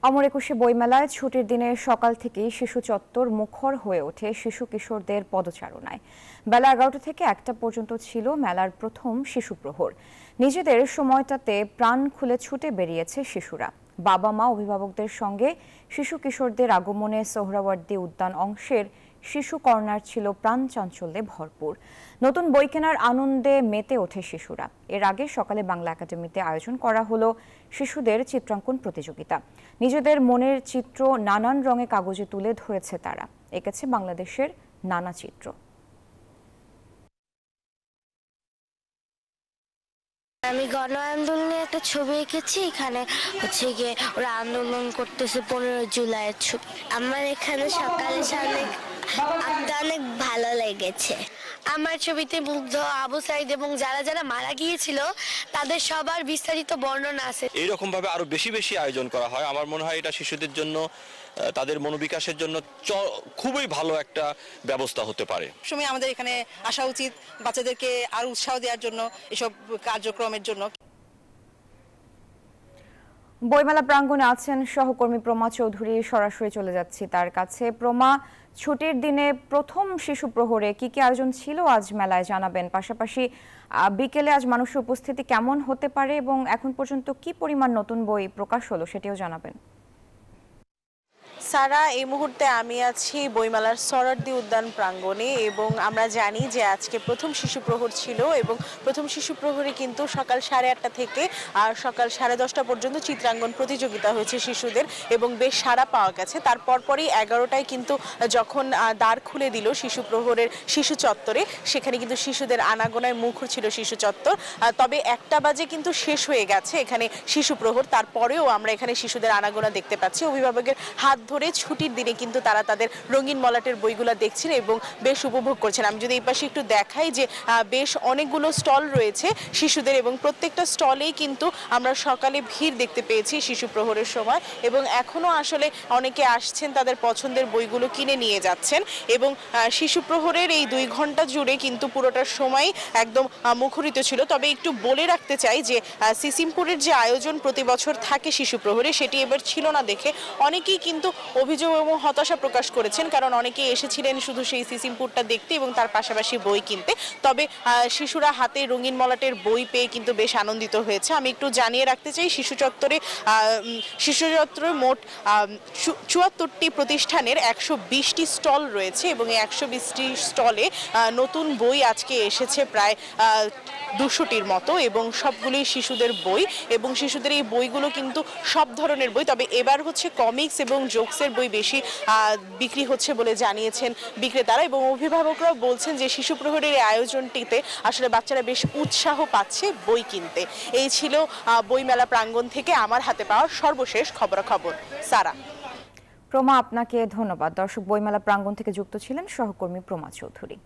অমর একুশে বইমেলায় ছুটির দিনে সকাল থেকেই শিশু চত্বর মুখর হয়ে ওঠে শিশু কিশোরদের পদচারণায়। বেলা ১১টা থেকে ১টা পর্যন্ত ছিল মেলার প্রথম শিশু প্রহর। নিজেদের সময়টাতে প্রাণ খুলে ছুটে বেরিয়েছে শিশুরা। বাবা মা অভিভাবকদের সঙ্গে শিশু কিশোরদের আগমনে সোহরাওয়ার্দী উদ্যান অংশের শিশু কর্নার ছিল প্রাণ চাঞ্চল্যে ভরপুর। নতুন বই কেনার আনন্দে মেতে ওঠে শিশুরা। এর আগে সকালে বাংলা একাডেমিতে আয়োজন করা হলো শিশুদের চিত্রাঙ্কন প্রতিযোগিতা। নিজেদের মনের চিত্র নানান রঙে কাগজে তুলে ধরেছে তারা। এঁকেছে বাংলাদেশের নানা চিত্র। আমি গণ আন্দোলনে একটা ছবি এঁকেছি। এখানে হচ্ছে গিয়ে ওরা আন্দোলন করতেছে 15 জুলাইয়ের ছবি। আমার এখানে সকালে অনেক ভালো লেগেছে। আমার ছবিতে মুগ্ধ, আবু সাইদ এবং যারা যারা মারা গিয়েছিল তাদের সবার বিস্তারিত বর্ণনা আছে। এইরকম ভাবে আরো বেশি বেশি আয়োজন করা হয়, আমার মনে হয় এটা শিশুদের জন্য, তাদের মনোবিকাশের জন্য খুবই ভালো একটা ব্যবস্থা হতে পারে। সময় আমাদের এখানে আসা উচিত, বাচ্চাদেরকে আরো উৎসাহ দেওয়ার জন্য, এসব কার্যক্রমের জন্য। বইমেলা প্রাঙ্গণে আছেন সহকর্মী প্রমা চৌধুরী। সরাসরি চলে যাচ্ছি তার কাছে। প্রমা, ছুটির দিনে প্রথম শিশু প্রহরে কি কি আয়োজন ছিল আজ মেলায় জানাবেন? পাশাপাশি বিকেলে আজ মানুষের উপস্থিতি কেমন হতে পারে এবং এখন পর্যন্ত কি পরিমাণ নতুন বই প্রকাশ হলো সেটিও জানাবেন। সারা, এই মুহূর্তে আমি আছি বইমেলার সোহরাওয়ার্দী উদ্যান প্রাঙ্গণে এবং আমরা জানি যে আজকে প্রথম শিশু প্রহর ছিল এবং প্রথম শিশু প্রহরে কিন্তু সকাল 8:30 থেকে আর সকাল 10:30 পর্যন্ত চিত্রাঙ্কন প্রতিযোগিতা হয়েছে শিশুদের এবং বেশ সাড়া পাওয়া গেছে। তারপর পরই 11টায় কিন্তু যখন দ্বার খুলে দিল শিশু প্রহরের শিশু চত্বরে, সেখানে কিন্তু শিশুদের আনাগোনায় মুখর ছিল শিশু চত্বর। তবে 1টা বাজে কিন্তু শেষ হয়ে গেছে এখানে শিশু প্রহর। তারপরেও আমরা এখানে শিশুদের আনাগোনা দেখতে পাচ্ছি। অভিভাবকের হাত ধরে ছুটির দিনে কিন্তু তারা তাদের রঙিন মলাটের বইগুলো দেখছেন এবং বেশ উপভোগ করছেন। আমি যদি এই পাশে একটু দেখাই যে বেশ অনেকগুলো স্টল রয়েছে শিশুদের এবং প্রত্যেকটা স্টলেই কিন্তু আমরা সকালে ভিড় দেখতে পেয়েছি শিশু প্রহরের সময় এবং এখনো আসলে অনেকে আসছেন, তাদের পছন্দের বইগুলো কিনে নিয়ে যাচ্ছেন এবং শিশু প্রহরের এই 2 ঘন্টা জুড়ে কিন্তু পুরোটার সময় একদম মুখরিত ছিল। তবে একটু বলে রাখতে চাই যে সিসিমপুরের যে আয়োজন প্রতি বছর থাকে শিশু প্রহরে, সেটি এবার ছিল না দেখে অনেকেই কিন্তু অভিযোগ এবং হতাশা প্রকাশ করেছেন, কারণ অনেকে এসেছিলেন শুধু সেই সিসিমপুরটা দেখতে এবং তার পাশাপাশি বই কিনতে। তবে শিশুরা হাতে রঙিন মলাটের বই পেয়ে কিন্তু বেশ আনন্দিত হয়েছে। আমি একটু জানিয়ে রাখতে চাই, শিশু চত্বরে মোট 74টি প্রতিষ্ঠানের 120টি স্টল রয়েছে এবং এই 120টি স্টলে নতুন বই আজকে এসেছে প্রায় 200টির মতো এবং সবগুলি শিশুদের বই এবং শিশুদের এই বইগুলো কিন্তু সব ধরনের বই। তবে এবার হচ্ছে কমিক্স এবং জোকসের বই বেশি বিক্রি হচ্ছে বলে জানিয়েছেন বিক্রেতারা এবং অভিভাবকরাও বলছেন যে শিশু প্রহরের এই আয়োজনটিতে আসলে বাচ্চারা বেশ উৎসাহ পাচ্ছে বই কিনতে। এই ছিল বইমেলা প্রাঙ্গণ থেকে আমার হাতে পাওয়া সর্বশেষ খবরাখবর। সারা। প্রমা, আপনাকে ধন্যবাদ। দর্শক, বইমেলা প্রাঙ্গণ থেকে যুক্ত ছিলেন সহকর্মী প্রমা চৌধুরী।